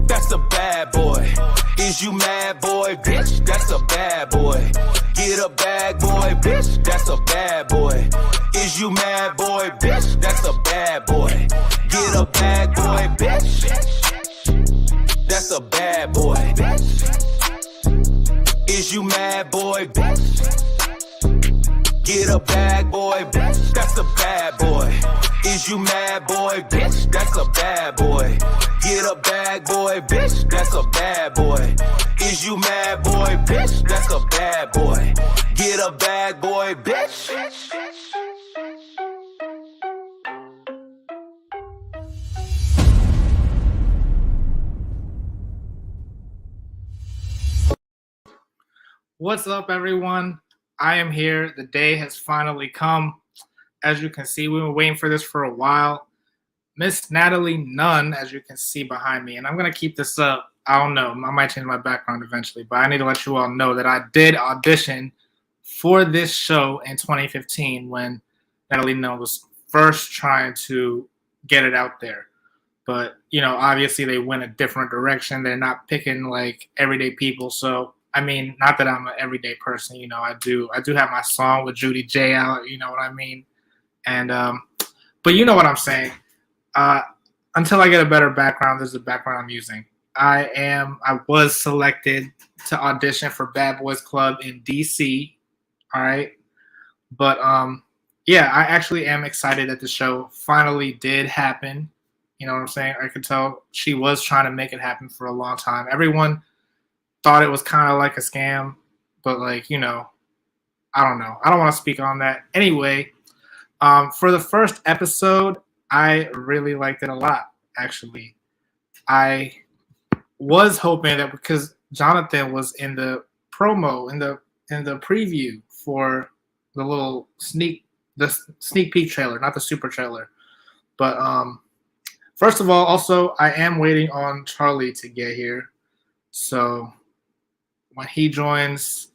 That's a bad boy. Is you mad, boy? Bitch, that's a bad boy. Get a bag, boy, bitch, that's a bad boy. Is you mad, boy? Bitch, that's a bad boy. Get a bag, boy, bitch. That's a bad boy. Is you mad, boy? Bitch. Get a bag, boy, bitch. That's a bad boy. Is you mad, boy? Bitch, that's a bad boy. Get a bag, boy, bitch. That's a bad boy. Is you mad, boy? Bitch, that's a bad boy. Get a bag, boy, bitch. What's up, everyone? I am here. The day has finally come. As you can see, we've been waiting for this for a while. Miss Natalie Nunn, as you can see behind me, and I'm going to keep this up. I don't know. I might change my background eventually, but I need to let you all know that I did audition for this show in 2015 when Natalie Nunn was first trying to get it out there. But, you know, obviously they went a different direction. They're not picking, like, everyday people, so I mean, not that I'm an everyday person, you know, I do have my song with Judy J out, you know what I mean? And, but you know what I'm saying. Until I get a better background, this is the background I'm using. I was selected to audition for Bad Boys Club in DC, all right? But, yeah, I actually am excited that the show finally did happen. You know what I'm saying? I could tell she was trying to make it happen for a long time. Everyone thought it was kind of like a scam, but like, you know, I don't know. I don't want to speak on that. Anyway, for the first episode, I really liked it a lot, actually. I was hoping that because Jonathan was in the promo, in the preview for the little sneak peek trailer, not the super trailer. But first of all, also, I am waiting on Charlie to get here. So when he joins,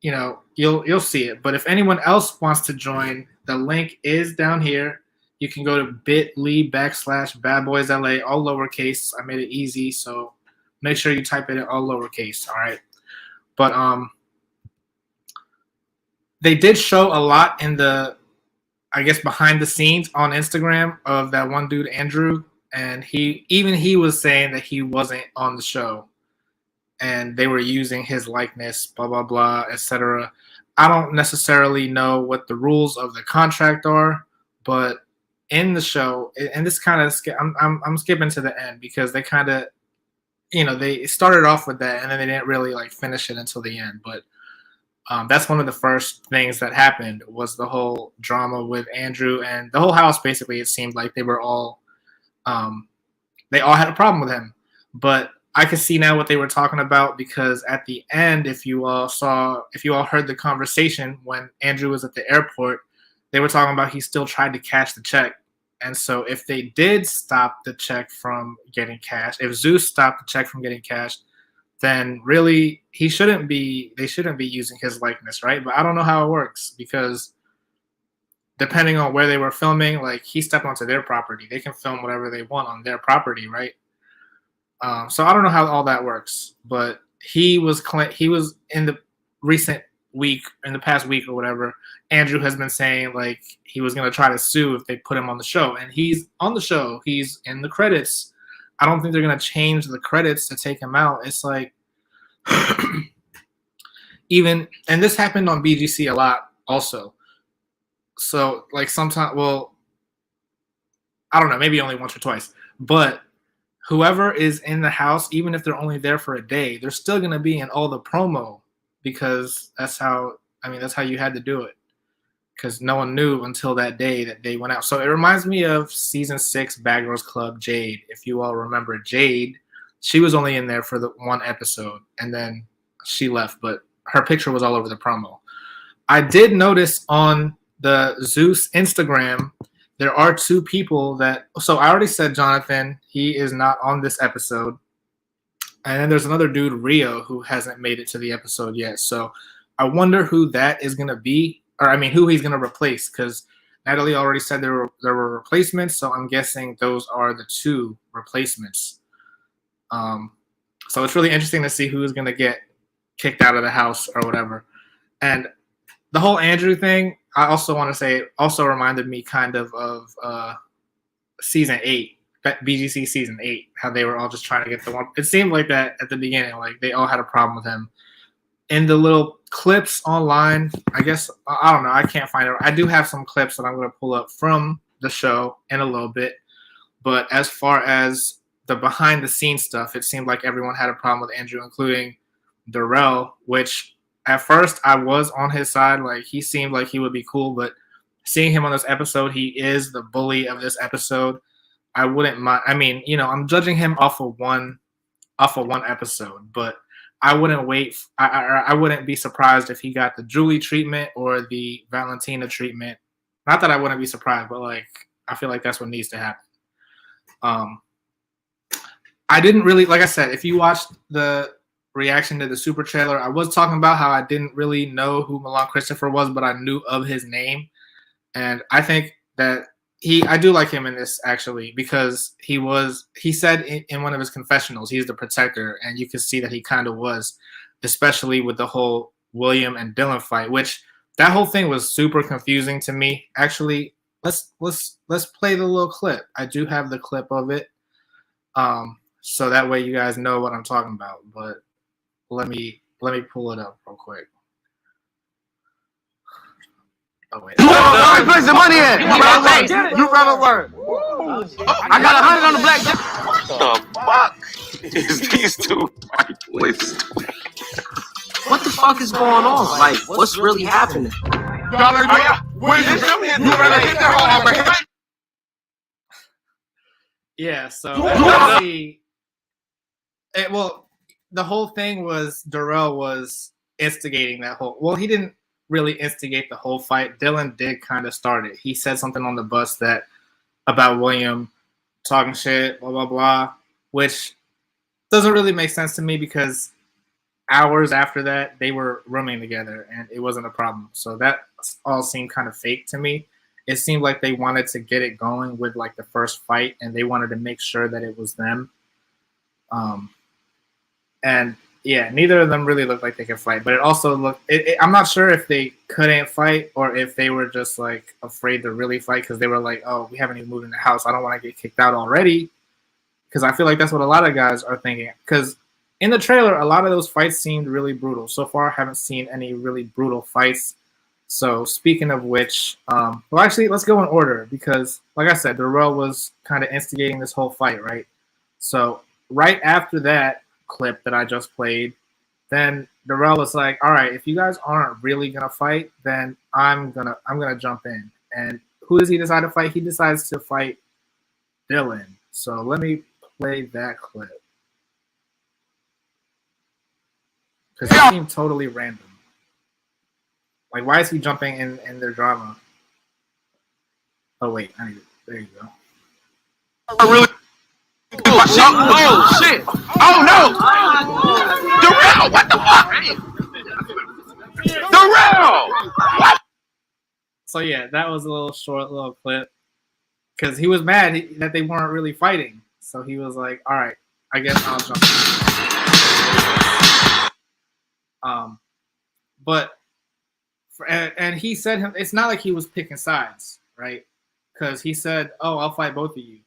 you know, you'll see it. But if anyone else wants to join, the link is down here. You can go to bit.ly/badboysla, all lowercase. I made it easy, so make sure you type it in all lowercase, all right? But they did show a lot in the, I guess, behind the scenes on Instagram of that one dude, Andrew, and he was saying that he wasn't on the show. And they were using his likeness, blah, blah, blah, etc. I don't necessarily know what the rules of the contract are, but in the show, and this kind of, I'm skipping to the end because they kind of, you know, they started off with that and then they didn't really like finish it until the end. But that's one of the first things that happened was the whole drama with Andrew and the whole house. Basically, it seemed like they were all, they all had a problem with him, but I can see now what they were talking about because at the end, if you all heard the conversation when Andrew was at the airport, they were talking about he still tried to cash the check. And so if they did stop the check from getting cashed, if Zeus stopped the check from getting cashed, then really they shouldn't be using his likeness, right? But I don't know how it works because depending on where they were filming, like he stepped onto their property. They can film whatever they want on their property, right? So I don't know how all that works, but he was in the recent week, in the past week or whatever, Andrew has been saying like he was going to try to sue if they put him on the show, and he's on the show. He's in the credits. I don't think they're going to change the credits to take him out. It's like even, and this happened on BGC a lot also. So like sometimes, well, I don't know, maybe only once or twice, but whoever is in the house, even if they're only there for a day, they're still going to be in all the promo because that's how you had to do it because no one knew until that day that they went out. So it reminds me of season 6 Bad Girls Club Jade. If you all remember Jade, she was only in there for the one episode and then she left, but her picture was all over the promo. I did notice on the Zeus Instagram, there are 2 people that, so I already said Jonathan, he is not on this episode. And then there's another dude, Rio, who hasn't made it to the episode yet. So I wonder who that is going to be, or I mean, who he's going to replace, because Natalie already said there were replacements, so I'm guessing those are the 2 replacements. So it's really interesting to see who's going to get kicked out of the house or whatever. And the whole Andrew thing, I also want to say, also reminded me kind of season 8, BGC season 8, how they were all just trying to get the one. It seemed like that at the beginning, like they all had a problem with him. In the little clips online, I guess, I don't know, I can't find it. I do have some clips that I'm going to pull up from the show in a little bit. But as far as the behind the scenes stuff, it seemed like everyone had a problem with Andrew, including Darrell, which at first I was on his side. Like, he seemed like he would be cool, but seeing him on this episode, he is the bully of this episode. I wouldn't mind. I mean, you know, I'm judging him off of one episode, but I wouldn't wait. I wouldn't be surprised if he got the Julie treatment or the Valentina treatment. Not that I wouldn't be surprised, but like, I feel like that's what needs to happen. I didn't really, like I said, if you watched the reaction to the super trailer, I was talking about how I didn't really know who Milan Christopher was, but I knew of his name. And I think that I do like him in this, actually, because he said in one of his confessionals, he's the protector, and you can see that he kind of was, especially with the whole William and Dylan fight, which that whole thing was super confusing to me. Actually, let's play the little clip. I do have the clip of it. So that way you guys know what I'm talking about, but let me pull it up real quick. Oh wait. Where's place the money at? You rather word. I got 100 on the black. What the fuck is these two white boys doing? What the fuck is going on? Like, what's really happening? Yeah, so the whole thing was Darrell was instigating that whole. Well, he didn't really instigate the whole fight. Dylan did kind of start it. He said something on the bus that about William talking shit, blah blah blah, which doesn't really make sense to me because hours after that they were rooming together and it wasn't a problem. So that all seemed kind of fake to me. It seemed like they wanted to get it going with like the first fight and they wanted to make sure that it was them. And yeah, neither of them really looked like they could fight, but it also looked, I'm not sure if they couldn't fight or if they were just like afraid to really fight because they were like, oh, we haven't even moved in the house. I don't want to get kicked out already. Because I feel like that's what a lot of guys are thinking. Because in the trailer, a lot of those fights seemed really brutal. So far, I haven't seen any really brutal fights. So speaking of which, well, actually, let's go in order because, like I said, Darrell was kind of instigating this whole fight, right? So right after that clip that I just played, then Darrell was like, all right, if you guys aren't really gonna fight, then I'm gonna jump in. And who does he decide to fight? He decides to fight Dylan. So let me play that clip because it seemed totally random. Like, why is he jumping in their drama? Oh wait, there you go. Really? Oh shit! Oh no! Darrell, what the fuck? Darrell! What? So yeah, that was a little short little clip because he was mad that they weren't really fighting. So he was like, "All right, I guess I'll jump in." But and he said it's not like he was picking sides, right? Because he said, "Oh, I'll fight both of you."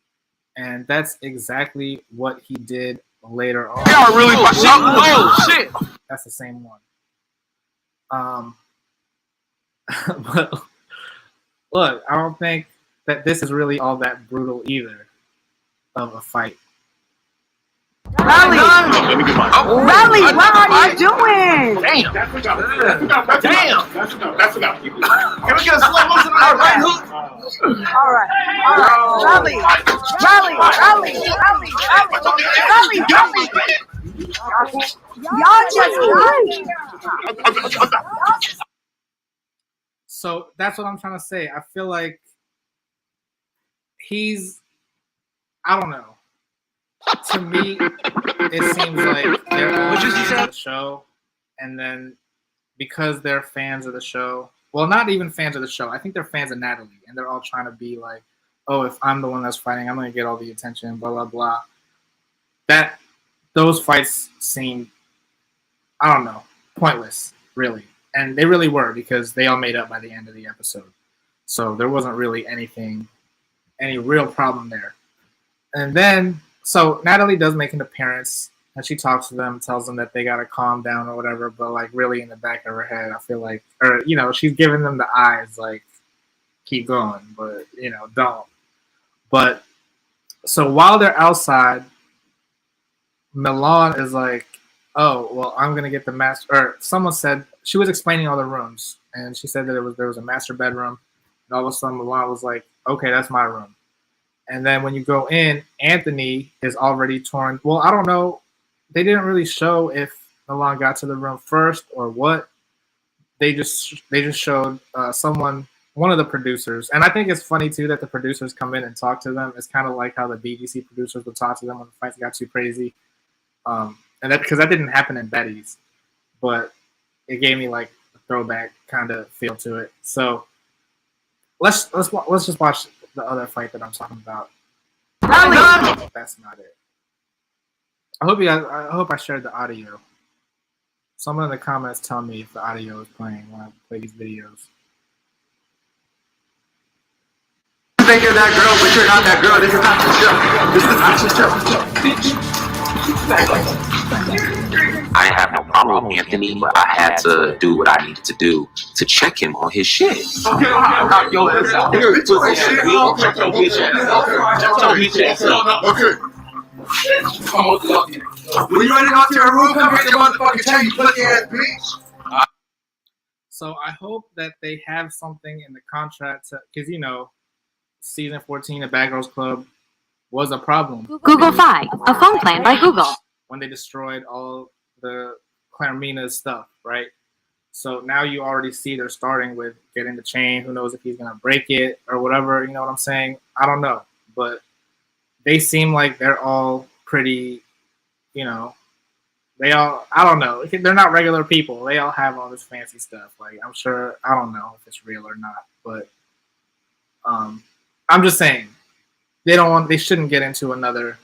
And that's exactly what he did later on. Y'all really oh shit! That's the same one. But look, I don't think that this is really all that brutal either of a fight. Riley, Riley, what are you doing? Damn! Damn! That's enough. Can we get a slow motion on that right hook? All right, Riley, y'all just So that's what I'm trying to say. I feel like I don't know. To me, it seems like they're fans of the show, and then because they're fans of the show, well, not even fans of the show. I think they're fans of Natalie, and they're all trying to be like, oh, if I'm the one that's fighting, I'm gonna get all the attention, blah blah blah. That those fights seem, I don't know, pointless, really, and they really were because they all made up by the end of the episode. So there wasn't really any real problem there. And then, so Natalie does make an appearance, and she talks to them, tells them that they gotta calm down or whatever. But like, really, in the back of her head, I feel like, or she's giving them the eyes, like, keep going, but don't. But so while they're outside, Milan is like, oh, well, I'm gonna get the master. Or someone said she was explaining all the rooms, and she said that there was a master bedroom, and all of a sudden Milan was like, okay, that's my room. And then when you go in, Anthony is already torn. Well, I don't know. They didn't really show if Milan got to the room first or what. They just showed one of the producers, and I think it's funny too that the producers come in and talk to them. It's kind of like how the BBC producers would talk to them when the fights got too crazy. And that because that didn't happen in Betty's, but it gave me like a throwback kind of feel to it. So let's just watch the other fight that I'm talking about. That's not it. I hope I shared the audio. Someone in the comments tell me if the audio is playing when I play these videos. You think you're that girl, but you're not that girl. This is not the show. This is not the show. I didn't have no problem with Anthony, but I had to do what I needed to do to check him on his shit. Okay, knock your ass out. Okay. When you ready to go to your room, come get your motherfucking chair, you pussy ass bitch. So I hope that they have something in the contract because season 14 of Bad Girls Club was a problem. Google Fi, a phone plan by Google. When they destroyed all the Claremina's stuff, right? So now you already see they're starting with getting the chain. Who knows if he's going to break it or whatever, you know what I'm saying? I don't know. But they seem like they're all pretty, I don't know. They're not regular people. They all have all this fancy stuff. Like, I'm sure, I don't know if it's real or not. But I'm just saying, they shouldn't get into another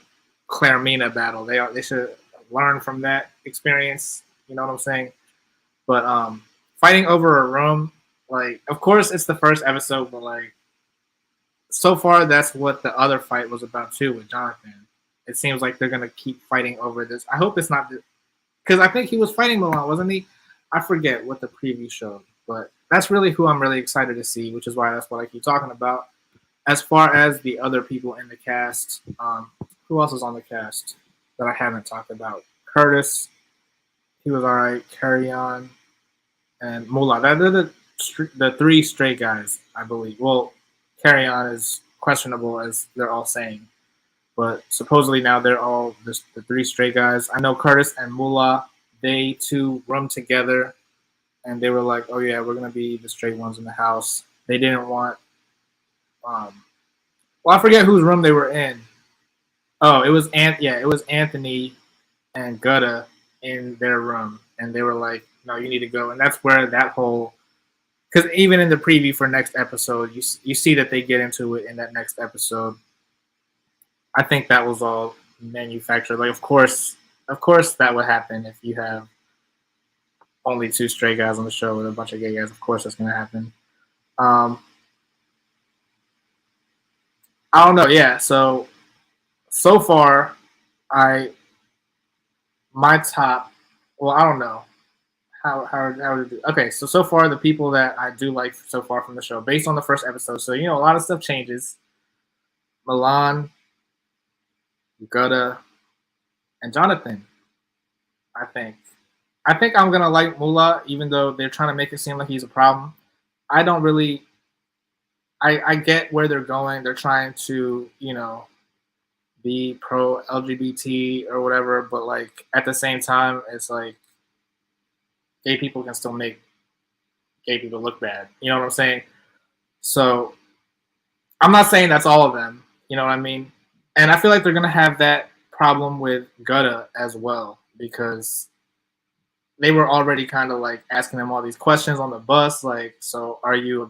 Claremina battle. They should learn from that experience. You know what I'm saying? But fighting over a room, like, of course it's the first episode, but like, so far that's what the other fight was about too with Jonathan. It seems like they're gonna keep fighting over this. I hope it's not because I think he was fighting Milan, wasn't he? I forget what the preview showed, but that's really who I'm really excited to see, which is why that's what I keep talking about. As far as the other people in the cast, who else is on the cast that I haven't talked about? Curtis, he was all right. Carry On, and Mullah. They're the three straight guys, I believe. Well, Carry On is questionable, as they're all saying, but supposedly now they're all just the three straight guys. I know Curtis and Mullah, they two roomed together, and they were like, "Oh yeah, we're gonna be the straight ones in the house." They didn't want. Well, I forget whose room they were in. Oh, it was Anthony and Gutta in their room, and they were like, "No, you need to go." And that's where that whole, because even in the preview for next episode, you see that they get into it in that next episode. I think that was all manufactured. Like, of course, that would happen if you have only two straight guys on the show with a bunch of gay guys. Of course, that's gonna happen. I don't know. Yeah. So far, my top. Well, I don't know how to do. Okay. So far, the people that I do like so far from the show, based on the first episode. So a lot of stuff changes. Milan, Gutta, and Jonathan. I think I'm gonna like Mullah, even though they're trying to make it seem like he's a problem. I don't really. I get where they're going. They're trying to, be pro LGBT or whatever, but like at the same time, it's like gay people can still make gay people look bad. You know what I'm saying? So I'm not saying that's all of them. You know what I mean? And I feel like they're gonna have that problem with Gutta as well, because they were already kind of like asking him all these questions on the bus, like, so are you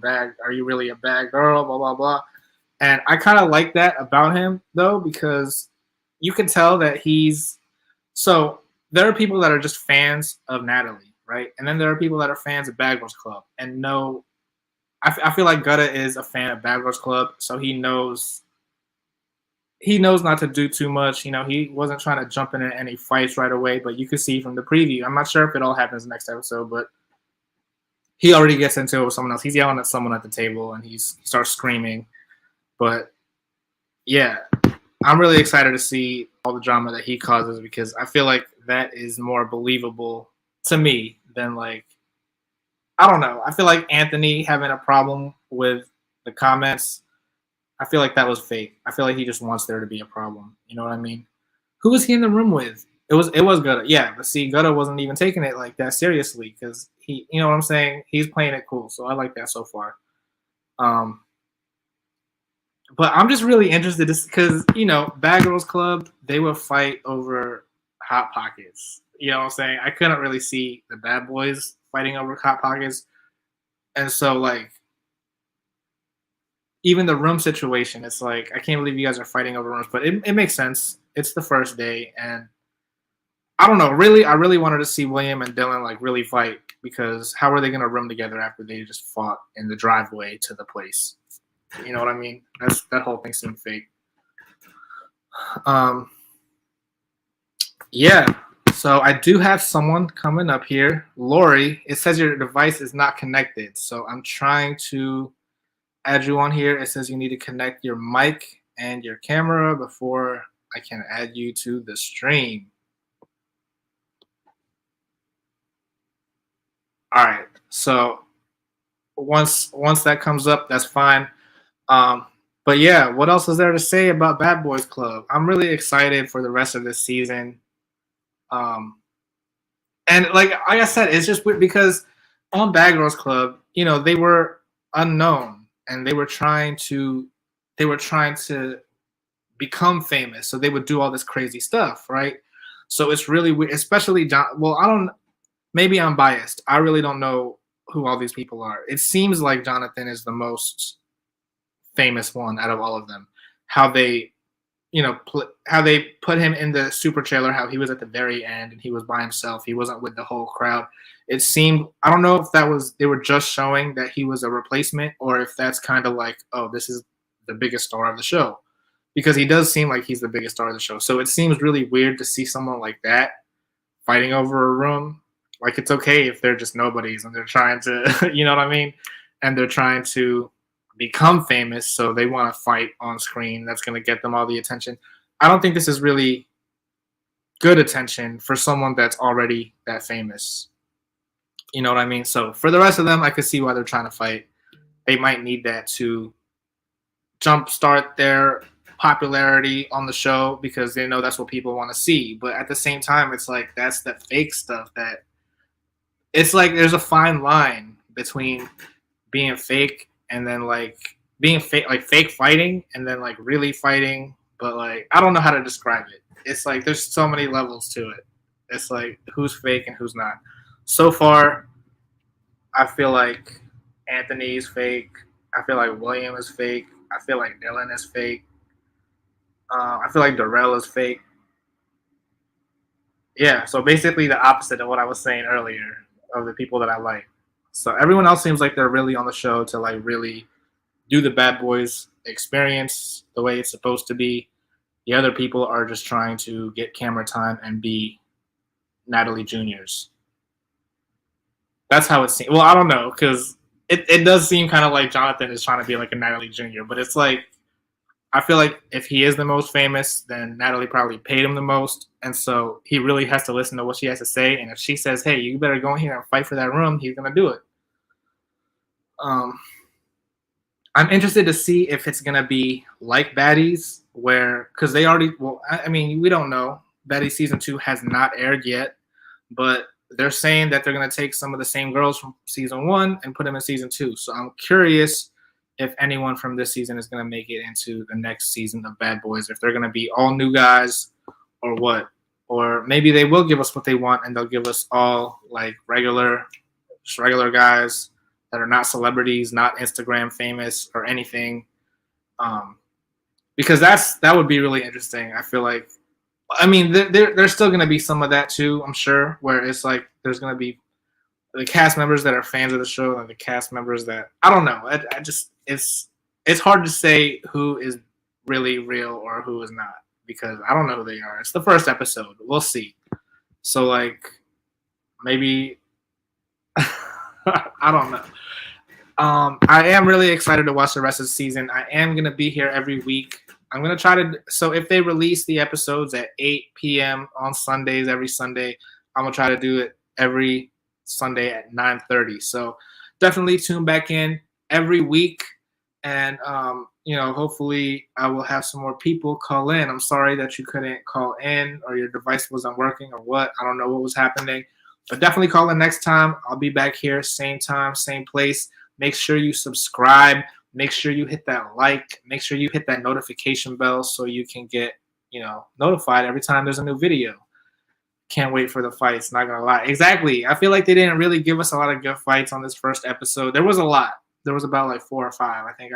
really a bad girl, blah blah blah. And I kind of like that about him though, because you can tell that so there are people that are just fans of Natalie, right? And then there are people that are fans of Bad Girls Club. And no, I feel like Gutta is a fan of Bad Girls Club, so he knows not to do too much. You know, he wasn't trying to jump into any fights right away, but you could see from the preview. I'm not sure if it all happens next episode, but he already gets into it with someone else. He's yelling at someone at the table, and he starts screaming. But yeah, I'm really excited to see all the drama that he causes, because I feel like that is more believable to me than, like, I don't know. I feel like Anthony having a problem with the comments, I feel like that was fake. I feel like he just wants there to be a problem. You know what I mean? Who was he in the room with? It was Gutta. Yeah, but see, Gutta wasn't even taking it like that seriously, because he, you know what I'm saying? He's playing it cool. So I like that so far. But I'm just really interested because, you know, Bad Girls Club, they would fight over Hot Pockets. You know what I'm saying? I couldn't really see the Bad Boys fighting over Hot Pockets. And so, like, even the room situation, it's like, I can't believe you guys are fighting over rooms. But it makes sense. It's the first day. And I don't know. Really, I really wanted to see William and Dylan, like, really fight, because how are they going to room together after they just fought in the driveway to the place? You know what I mean? That whole thing seemed fake. Yeah. So I do have someone coming up here. Lori, it says your device is not connected. So I'm trying to add you on here. It says you need to connect your mic and your camera before I can add you to the stream. All right. So once that comes up, that's fine. But yeah, what else is there to say about Bad Boys Club? I'm really excited for the rest of this season. And like I said, it's just weird because on Bad Girls Club, you know, they were unknown and they were trying to become famous. So they would do all this crazy stuff, right? So it's really weird, especially maybe I'm biased. I really don't know who all these people are. It seems like Jonathan is the most famous one out of all of them. How they, you know, how they put him in the super trailer, how he was at the very end and he was by himself. He wasn't with the whole crowd. It seemed, I don't know if they were just showing that he was a replacement, or if that's kind of like, oh, this is the biggest star of the show, because he does seem like he's the biggest star of the show. So it seems really weird to see someone like that fighting over a room. Like, it's okay if they're just nobodies and they're trying to, you know what I mean? And they're trying to become famous, so they want to fight on screen. That's going to get them all the attention. I don't think this is really good attention for someone that's already that famous. You know what I mean? So for the rest of them, I could see why they're trying to fight. They might need that to jumpstart their popularity on the show, because they know that's what people want to see. But at the same time, it's like, that's the fake stuff that it's like there's a fine line between being fake and then like being fake, like fake fighting, and then like really fighting. But like, I don't know how to describe it. It's like there's so many levels to it. It's like who's fake and who's not. So far, I feel like Anthony's fake. I feel like William is fake. I feel like Dylan is fake. I feel like Darrell is fake. Yeah, so basically the opposite of what I was saying earlier of the people that I like. So everyone else seems like they're really on the show to like really do the Bad Boys experience the way it's supposed to be. The other people are just trying to get camera time and be Natalie Juniors. That's how it seems. Well, I don't know, because it does seem kind of like Jonathan is trying to be like a Natalie Junior, but it's like, I feel like if he is the most famous, then Natalie probably paid him the most. And so he really has to listen to what she has to say. And if she says, hey, you better go in here and fight for that room, he's going to do it. I'm interested to see if it's going to be like Baddies, because they already, well, I mean, we don't know. Baddies Season 2 has not aired yet, but they're saying that they're going to take some of the same girls from Season 1 and put them in Season 2. So I'm curious if anyone from this season is going to make it into the next season of Bad Boys, if they're going to be all new guys or what. or maybe they will give us what they want and they'll give us all like regular guys that are not celebrities, not Instagram famous or anything. Because that would be really interesting. I feel like, I mean, there's still going to be some of that too, I'm sure, where it's like there's going to be the cast members that are fans of the show and the cast members that, I don't know. I just, it's hard to say who is really real or who is not, because I don't know who they are. It's the first episode. We'll see. So like, maybe, I don't know. I am really excited to watch the rest of the season. I am going to be here every week. I'm going to try to, so if they release the episodes at 8 p.m. on Sundays, every Sunday, I'm going to try to do it every Sunday at 9:30. So definitely tune back in every week. And, hopefully I will have some more people call in. I'm sorry that you couldn't call in or your device wasn't working or what. I don't know what was happening. But definitely call in next time. I'll be back here, same time, same place. Make sure you subscribe. Make sure you hit that like. Make sure you hit that notification bell so you can get, notified every time there's a new video. Can't wait for the fights, not gonna lie. Exactly. I feel like they didn't really give us a lot of good fights on this first episode. There was a lot. There was about like 4 or 5. I think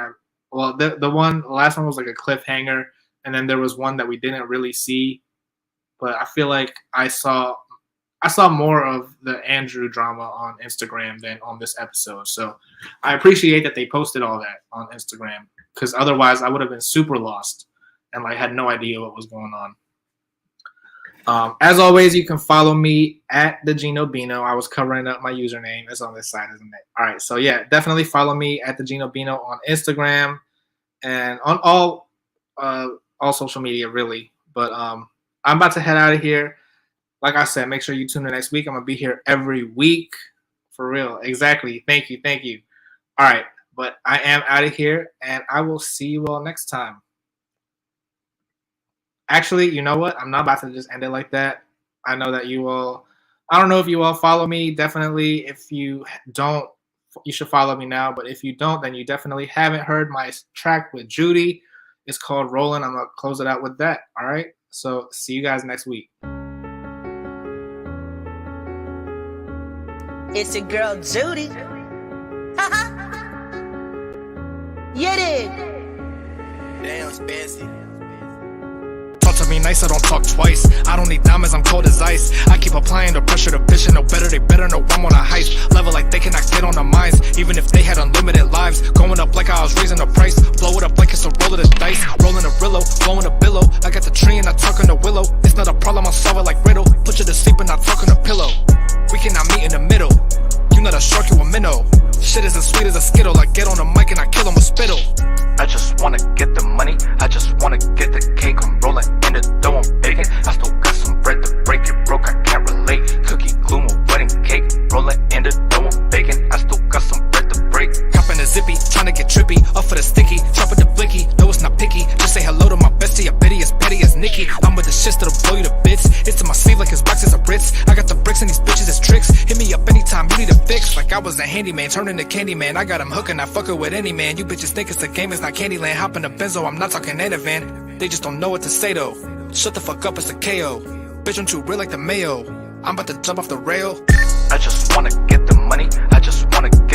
the last one was like a cliffhanger, and then there was one that we didn't really see. But I feel like I saw more of the Andrew drama on Instagram than on this episode. So I appreciate that they posted all that on Instagram, because otherwise I would have been super lost and like had no idea what was going on. As always, you can follow me at the Gino Bino. I was covering up my username. It's on this side, isn't it? All right. So yeah, definitely follow me at the Gino Bino on Instagram and on all social media, really. But I'm about to head out of here. Like I said, make sure you tune in next week. I'm going to be here every week. For real. Exactly. Thank you. All right. But I am out of here, and I will see you all next time. Actually, you know what? I'm not about to just end it like that. I know that I don't know if you all follow me. Definitely, if you don't, you should follow me now. But if you don't, then you definitely haven't heard my track with Judy. It's called Rollin'. I'm going to close it out with that. All right. So see you guys next week. It's your girl Judy. You did. Damn, Spancy. Talk to me nice, I don't talk twice. I don't need diamonds, I'm cold as ice. I keep applying the pressure, the vision no better. They better know I'm on a heist. Level like they cannot get on the minds, even if they had unlimited lives. Going up like I was raising the price. Blow it up like it's a roll of the dice. Rolling a Rillo, blowing a billow. I got the tree and I talk on the willow. It's not a problem, I'll solve it like riddle. Put you to sleep and I talk on a pillow. We cannot meet in the middle. You not a shark, you a minnow. Shit is as sweet as a Skittle. I get on the mic and I kill him with spittle. I just wanna get the money, I just wanna get the cake. I'm rolling in the dough, I'm baking. I still got some bread to break it broke, I can't relate. Cookie, glue, my wedding cake. Rolling in the dough, I'm baking. I still got some bread to break. Copping the zippy, trying to get trippy. Up for the sticky, chop with the blicky. No, it's not picky, just say hello to my bestie. I betty as petty as Nikki. I'm with the shits that'll blow you to bits. It's in my sleeve like his boxes are Ritz. I got the bricks and these bitches as tricks. Hit me up anytime you need a fix. Like I was a handyman, turning to Candyman. I got him hooking, I fucking with any man. You bitches think it's a game, it's not Candyland. Hop in the Benzo, I'm not talking Anavan. They just don't know what to say though. Shut the fuck up, it's a KO. Bitch, I'm too real like the Mayo. I'm about to jump off the rail. I just wanna get the money, I just wanna get